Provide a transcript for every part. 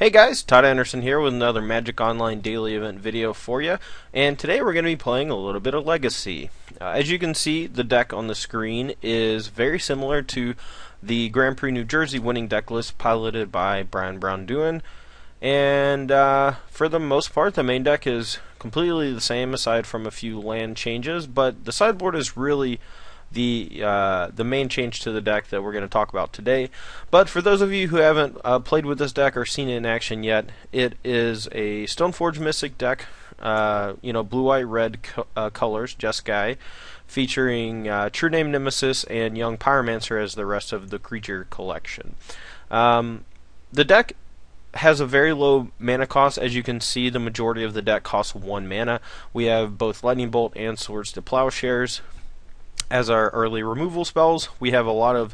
Hey guys, Todd Anderson here with another Magic Online daily event video for you, and today we're going to be playing a little bit of Legacy. As you can see, the deck on the screen is very similar to the Grand Prix New Jersey winning deck list piloted by Brian Brown-Duin, and for the most part the main deck is completely the same aside from a few land changes, but the sideboard is really the main change to the deck that we're going to talk about today. But for those of you who haven't played with this deck or seen it in action yet, it is a Stoneforge Mystic deck, blue, white, red colors, Jeskai, featuring True Name Nemesis and Young Pyromancer as the rest of the creature collection. The deck has a very low mana cost. As you can see, the majority of the deck costs 1 mana. We have both Lightning Bolt and Swords to Plowshares as our early removal spells. We have a lot of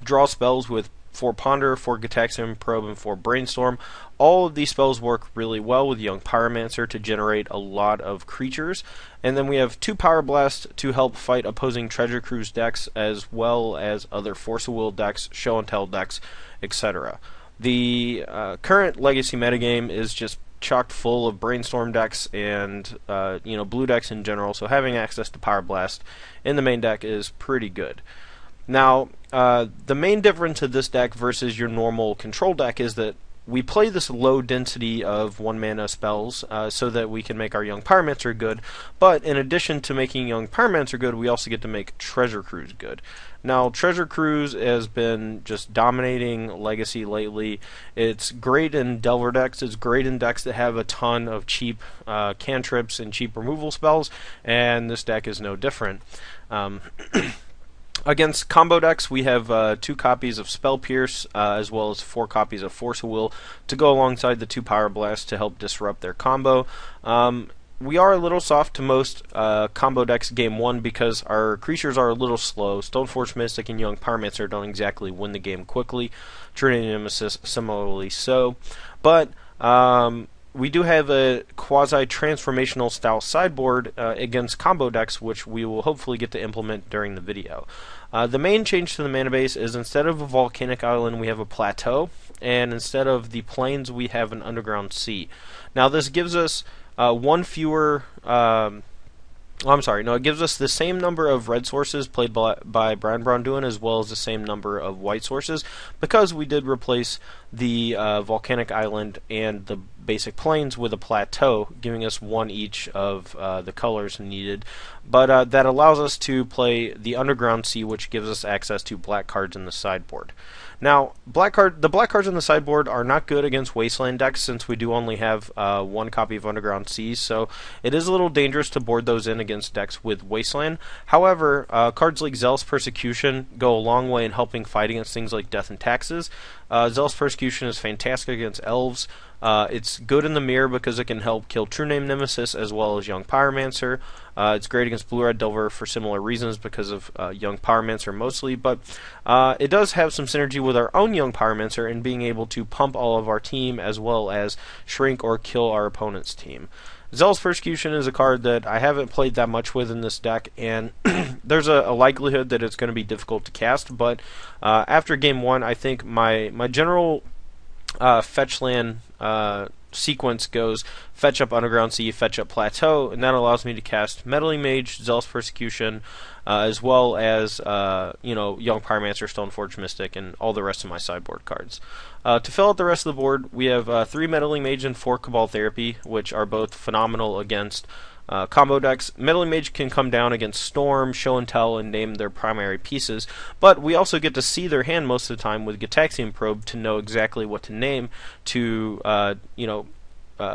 draw spells with 4 Ponder, 4 Gitaxian Probe, and 4 Brainstorm. All of these spells work really well with Young Pyromancer to generate a lot of creatures. And then we have 2 Power Blast to help fight opposing Treasure Cruise decks, as well as other Force of Will decks, Show and Tell decks, etc. The current Legacy metagame is just chocked full of Brainstorm decks and blue decks in general, so having access to Power Blast in the main deck is pretty good. Now, the main difference of this deck versus your normal control deck is that we play this low density of 1 mana spells so that we can make our Young Pyromancer good, but in addition to making Young Pyromancer good, we also get to make Treasure Cruise good. Now, Treasure Cruise has been just dominating Legacy lately. It's great in Delver decks, it's great in decks that have a ton of cheap cantrips and cheap removal spells, and this deck is no different. Against combo decks, we have 2 copies of Spell Pierce, as well as 4 copies of Force of Will to go alongside the 2 Power Blasts to help disrupt their combo. We are a little soft to most combo decks game 1 because our creatures are a little slow. Stoneforge Mystic and Young Pyromancer don't exactly win the game quickly. True Name Nemesis similarly so. But we do have a quasi-transformational style sideboard against combo decks, which we will hopefully get to implement during the video. The main change to the mana base is instead of a volcanic island, we have a plateau, and instead of the plains, we have an underground sea. Now, this gives us one fewer. It gives us the same number of red sources played by Brian Brown-Duin as well as the same number of white sources, because we did replace the volcanic island and the basic plains with a plateau, giving us 1 each of the colors needed. But that allows us to play the underground sea, which gives us access to black cards in the sideboard. Now, the black cards in the sideboard are not good against Wasteland decks, since we do only have 1 copy of Underground Seas, so it is a little dangerous to board those in against decks with Wasteland. However, cards like Zealous Persecution go a long way in helping fight against things like Death and Taxes. Zealous Persecution is fantastic against Elves. It's good in the mirror because it can help kill True Name Nemesis as well as Young Pyromancer. It's great against Blue-Red Delver for similar reasons because of Young Pyromancer mostly, but it does have some synergy with our own Young Pyromancer in being able to pump all of our team as well as shrink or kill our opponent's team. Zealous Persecution is a card that I haven't played that much with in this deck, and there's a likelihood that it's going to be difficult to cast, but after game 1, I think my general fetch land sequence goes fetch up Underground Sea, fetch up Plateau, and that allows me to cast Meddling Mage, Zealous Persecution, as well as Young Pyromancer, Stoneforge Mystic, and all the rest of my sideboard cards. To fill out the rest of the board, we have 3 Meddling Mage and 4 Cabal Therapy, which are both phenomenal against combo decks. Meddling Mage can come down against Storm, Show and Tell, and name their primary pieces, but we also get to see their hand most of the time with Gitaxian Probe to know exactly what to name to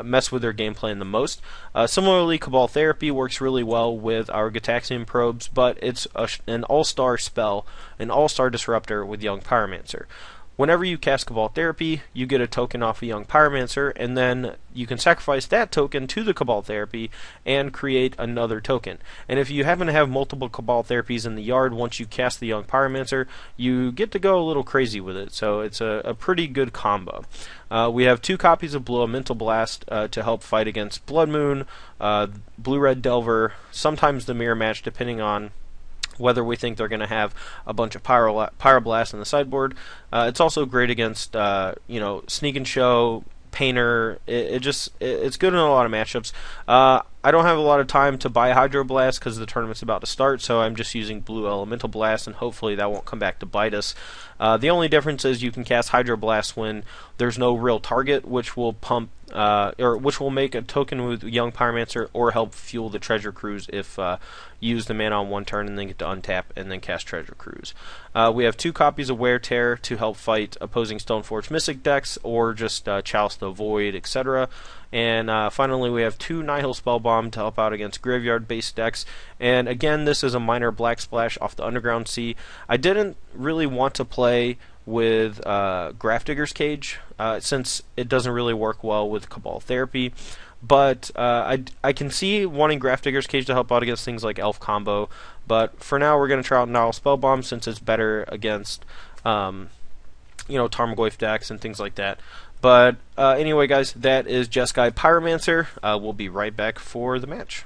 mess with their game plan the most. Similarly, Cabal Therapy works really well with our Gitaxian Probes, but it's an all-star spell, an all-star disruptor with Young Pyromancer. Whenever you cast Cabal Therapy, you get a token off a Young Pyromancer, and then you can sacrifice that token to the Cabal Therapy and create another token. And if you happen to have multiple Cabal Therapies in the yard once you cast the Young Pyromancer, you get to go a little crazy with it, so it's a pretty good combo. We have 2 copies of Blue Elemental Blast to help fight against Blood Moon, Blue-Red Delver, sometimes the Mirror Match, depending on whether we think they're going to have a bunch of Pyroblast in the sideboard. It's also great against Sneak and Show, Painter. It's good in a lot of matchups. I don't have a lot of time to buy Hydro Blast because the tournament's about to start, so I'm just using Blue Elemental Blast, and hopefully that won't come back to bite us. The only difference is you can cast Hydro Blast when there's no real target, which will pump or which will make a token with Young Pyromancer or help fuel the Treasure Cruise if you use the mana on one turn and then get to untap and then cast Treasure Cruise. We have 2 copies of Wear Tear to help fight opposing Stoneforge Mystic decks or just Chalice the Void, etc. And finally, we have 2 Nihil Spellbomb to help out against graveyard-based decks. And again, this is a minor Black Splash off the Underground Sea. I didn't really want to play with Grafdigger's Cage since it doesn't really work well with Cabal Therapy. But I can see wanting Grafdigger's Cage to help out against things like Elf Combo. But for now, we're going to try out Nihil Spellbomb since it's better against Tarmogoyf decks and things like that. But anyway, guys, that is Jeskai Pyromancer. We'll be right back for the match.